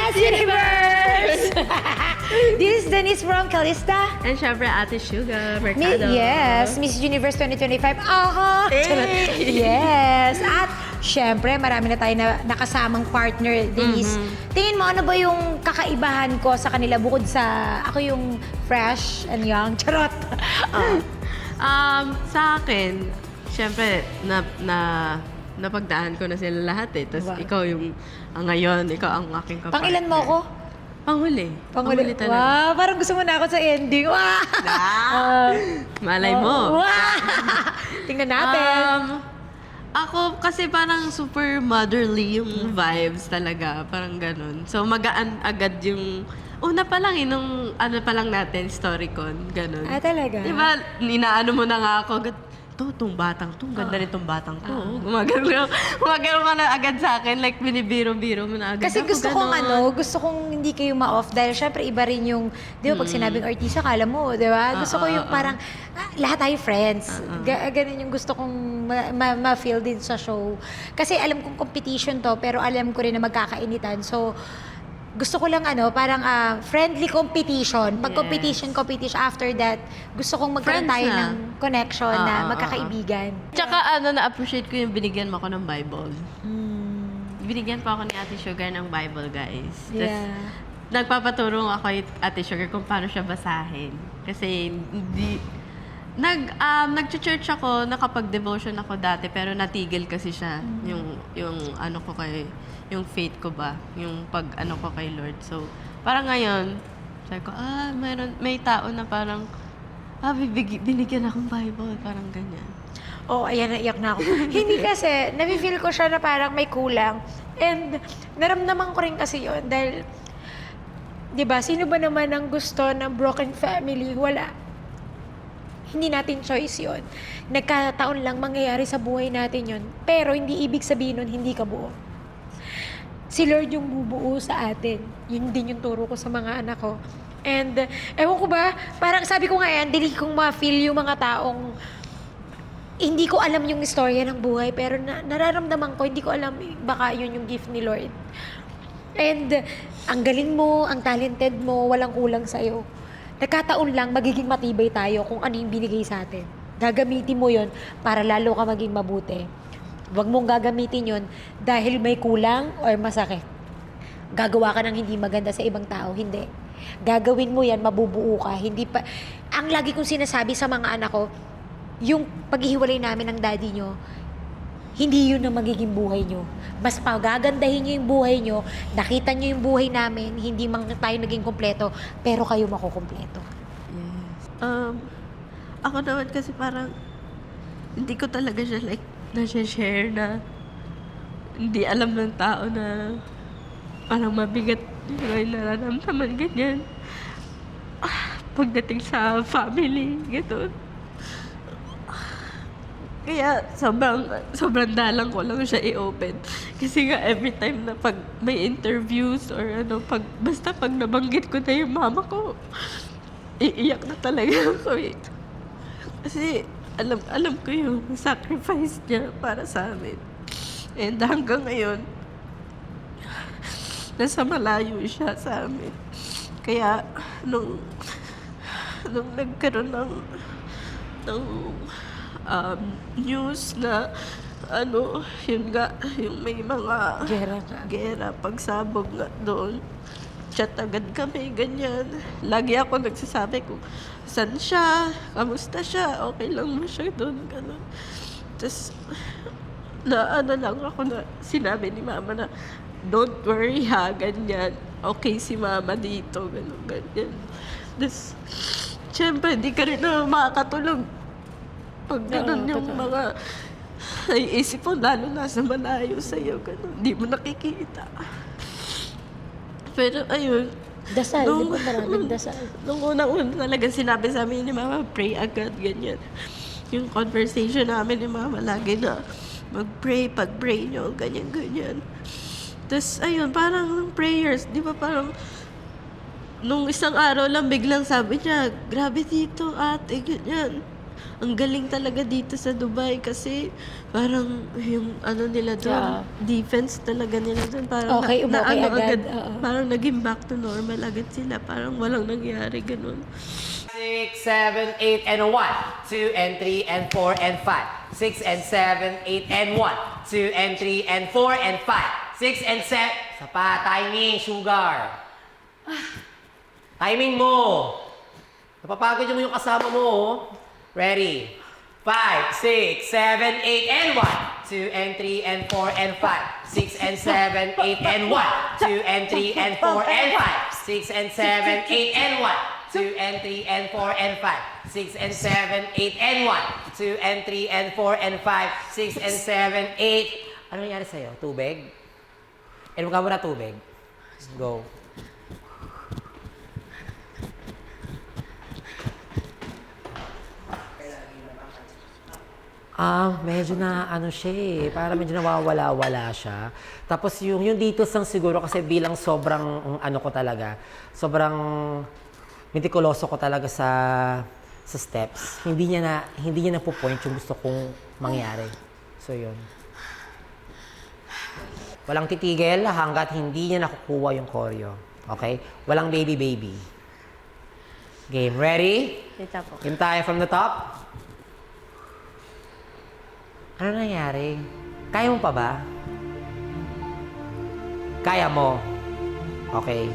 Miss Universe! This is Denise from Calista. And syempre, Ate Sugar, Mercado. Yes, Miss Universe 2025. Aha! Hey! Yes! At syempre, marami na tayo na nakasamang partner, Denise. Tingin mo, ano ba yung kakaibahan ko sa kanila bukod sa ako yung fresh and young? Charot! Sa akin, syempre, napagdaan ko na sila lahat eh. Tapos Wow. ikaw yung, ngayon, ikaw ang aking kapartner. Pangilan mo ako? Panghuli. Panghuli talaga. Wow, parang gusto mo na ako sa ending. Wow! Malay mo. Wow! Tingnan natin. Ako kasi parang super motherly yung vibes talaga. Parang ganun. So magaan agad yung... Una pa lang nung ano pa lang natin, StoryCon, ganun. Talaga? Diba, inaano mo na nga ako, tong batang to, ganda rin tong batang to. Gumagano ka na agad sa akin, like binibiro-biro mo na agad. Kasi Ako, gusto kong ganon. gusto kong hindi kayo ma-off dahil syempre iba rin yung, di ba pag sinabing artista, kala mo, di ba? Gusto ko yung parang, lahat tayo friends. Ganun yung gusto kong ma-feel din sa show. Kasi alam kong competition to, pero alam ko rin na magkakainitan. So, gusto ko lang parang friendly competition. Pag Yes. competition, after that, gusto kong magkaroon Friends tayo na. ng connection na magkakaibigan. Tsaka na-appreciate ko yung binigyan mo ako ng Bible. Binigyan pa ako ni Ate Sugar ng Bible, guys. Tas, Yeah. nagpapaturo ako kay Ate Sugar kung paano siya basahin. Kasi hindi... Nag-church ako, nakapag-devotion ako dati, pero natigil kasi siya. Yung ano ko kay... Yung faith ko ba? Yung pag-ano ko kay Lord. So, parang ngayon, sabi ko, may tao na parang, binigyan akong Bible. Parang ganyan. Ayan, naiyak na ako. Hindi kasi, nafe-feel ko siya na parang may kulang. And naramdaman ko rin kasi yun dahil, di ba, sino ba naman ang gusto ng broken family? Wala. Hindi natin choice yun. Nagkataon lang mangyayari sa buhay natin yun. Pero hindi ibig sabihin nun, hindi ka buo. Si Lord yung bubuo sa atin. Yun din yung turo ko sa mga anak ko. And, ewan ko ba, parang sabi ko nga yan, dili kong ma-feel yung mga taong hindi ko alam yung istorya ng buhay, pero nararamdaman ko, hindi ko alam, baka yun yung gift ni Lord. And, ang galing mo, ang talented mo, walang kulang sa'yo. Nagkataon lang, magiging matibay tayo kung ano yung binigay sa atin. Gagamitin mo yun para lalo ka maging mabuti. Huwag mong gagamitin yun dahil may kulang or masakit. Gagawa ka ng hindi maganda sa ibang tao, hindi. Gagawin mo yan, mabubuo ka. Hindi pa... Ang lagi kong sinasabi sa mga anak ko, yung paghihiwalay namin ng daddy nyo, hindi yun ang magiging buhay nyo. Mas pagagandahin nyo yung buhay nyo, nakita nyo yung buhay namin, hindi man tayo naging kompleto, pero kayo makukompleto. Yes. Ako naman kasi parang, hindi ko talaga siya like, na-share na hindi alam ng tao na parang mabigat yung nararamdaman ganyan. Pagdating sa family, gano'n. Kaya sobrang dalang ko lang siya i-open. Kasi nga every time na pag may interviews or basta pag nabanggit ko na yung mama ko, iiyak na talaga ako eh. Kasi alam ko yung sacrifice niya para sa amin. And hanggang ngayon, nasa malayo siya sa amin. Kaya, nung nagkaroon ng news na, yun nga, yung may mga gera, pagsabog nga doon, chat agad kami, ganyan. Lagi ako nagsasabi kung saan siya, kamusta siya, okay lang mo siya doon, gano'n. Tapos, lang ako na sinabi ni mama na, don't worry ha, ganyan. Okay si mama dito, gano'n, ganyan. Tapos, syempre, di ka rin na makakatulog. Pag gano'n yung mga naiisip mo, lalo nasa malayo sa'yo, gano'n. Di mo nakikita. Pero ayun. Dasal, di ba maraming dasal? Nung unang-una talaga sinabi sa amin ni Mama, pray agad, ganyan. Yung conversation namin ni Mama, lagi na mag-pray, pag-pray nyo, ganyan-ganyan. Tapos, ayun, parang prayers, di ba parang nung isang araw lang biglang sabi niya, grabe dito ate, ganyan. ang galing talaga dito sa Dubai kasi parang yung ano nila doon, defense talaga nila doon. Parang Okay, umokay agad. Oo. parang naging back to normal agad sila. Parang walang nangyari ganun. 6, 7, 8, and 1, 2, and 3, and 4, and 5. 6 and 7, 8, and 1, 2, and 3, and 4, and 5. 6 and 7. Sapa, timing, sugar. Timing mo. Napapagod yung kasama mo. Oh. Ready? 5, 6, 7, 8, and 1, 2, and 3, and 4, and 5. 6 and 7, 8, and 1, 2, and 3, and 4, and 5. 6 and 7, 8, and 1. 2 and 3 and 4 and 5. 6 and 7, 8 and 1. 2 and 3 and 4 and 5. 6 and 7, 8. Ano nangyari sa'yo? Tubig? Inom ka muna tubig. Go. Medyo na ano siya eh. Para medyo nawawala-wala siya. Tapos yung dito sang siguro kasi bilang sobrang ano ko talaga, sobrang mitikuloso ko talaga sa steps. Hindi niya na po point yung gusto kong mangyari. So yun. Walang titigil hanggat hindi niya nakukuha yung choreo. Okay? Walang baby. Game. Ready? Dito po. Game tayo from the top. Ano nangyari? Kaya mo pa ba? Kaya mo. Okay.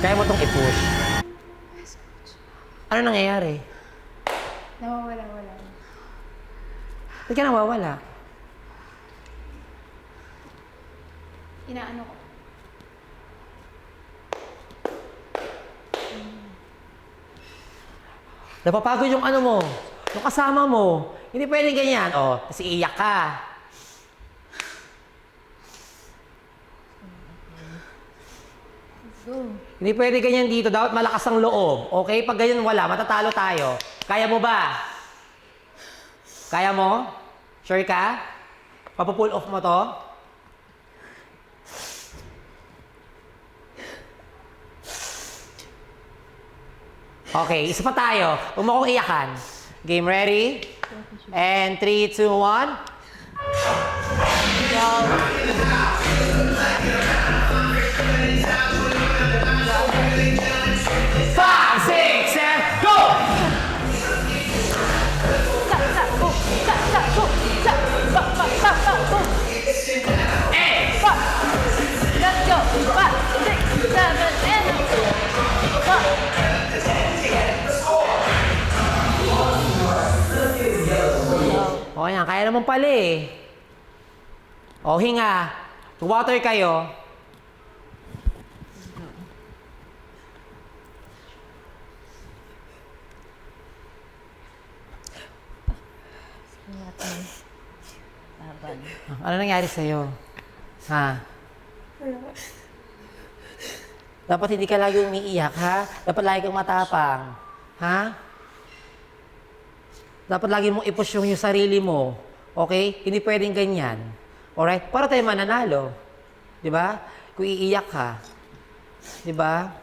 Kaya mo tong i-push. Ano nangyayari? Nawawala. Ba't ka nawawala? Inaano ko. Napapagod yung ano mo, yung kasama mo. Hindi pwedeng ganyan. O, kasi iiyak ka. Hindi pwede ganyan dito. Dapat malakas ang loob. Okay? Pag ganyan wala, matatalo tayo. Kaya mo ba? Kaya mo? Sure ka? Papupull off mo to? Okay, isa pa tayo. Huwag mo akong iyakan. Game ready? And 3, 2, 1. 5, 6, 7, go! Let's go! 5, 6, 7, and 1. O yan, kaya naman pala eh. O, hinga. Water kayo. Ano nangyari sa'yo? Ha? Dapat hindi ka lagi umiiyak, ha? Dapat lagi kang matapang. Ha? Dapat lagi mong i-push yung sarili mo. Okay? Hindi pwedeng ganyan. Alright? Para tayo mananalo. Di ba? Kung iiyak ka. Di ba?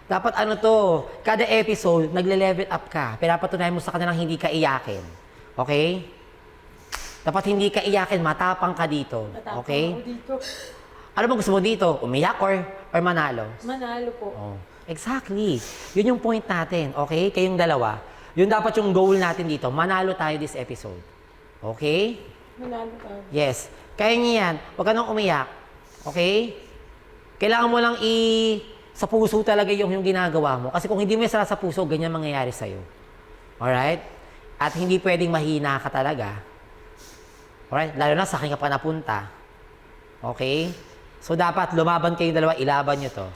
Dapat ano to, kada episode, nagle-level up ka. Pinapatunayan mo sa kanilang hindi ka iyakin. Okay? Dapat hindi ka iyakin, matapang ka dito. Okay? Ano bang gusto mo dito? Umiyak or manalo? Manalo po. Oh, exactly. Yun yung point natin, okay? Kayong dalawa. Yun dapat yung goal natin dito. Manalo tayo this episode. Okay? Manalo tayo. Yes. Kaya niya yan. Huwag ka nang umiyak. Okay? Kailangan mo lang sa puso talaga yung ginagawa mo. Kasi kung hindi mo sa puso, ganyan mangyayari sa'yo. Alright? At hindi pwedeng mahina ka talaga. Alright? Lalo na sa akin ka pa napunta. Okay? So, dapat lumaban kayong dalawa, ilaban nyo to.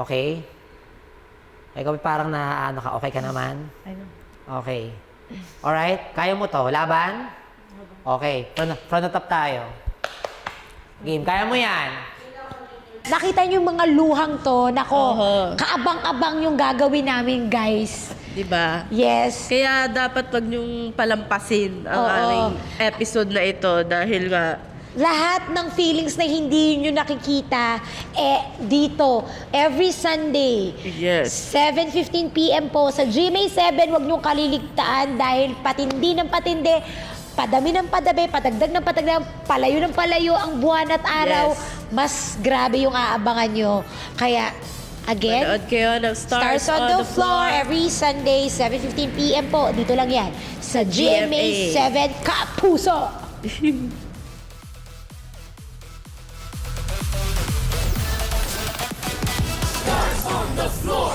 Okay? Ikaw parang ano ka, okay ka naman? Okay. Alright? Kaya mo to. Laban? Okay. Front the top tayo. Game. Kaya mo yan. Nakita niyo yung mga luhang to. Nako, kaabang-abang yung gagawin namin, guys. Diba? Yes. Kaya dapat wag niyong palampasin ang Oo. aming episode na ito dahil nga lahat ng feelings na hindi nyo nakikita, dito, every Sunday, Yes. 7:15 p.m. po sa GMA7, huwag niyong kaliligtaan dahil patindi ng patindi, padami ng padami, patagdag ng patagdag, palayo ng palayo ang buwan at araw, Yes. mas grabe yung aabangan nyo. Kaya, again, Manood kayo ng Stars on the Floor every Sunday, 7:15 p.m. po. Dito lang yan sa GMA7 Kapuso. Stars on the floor.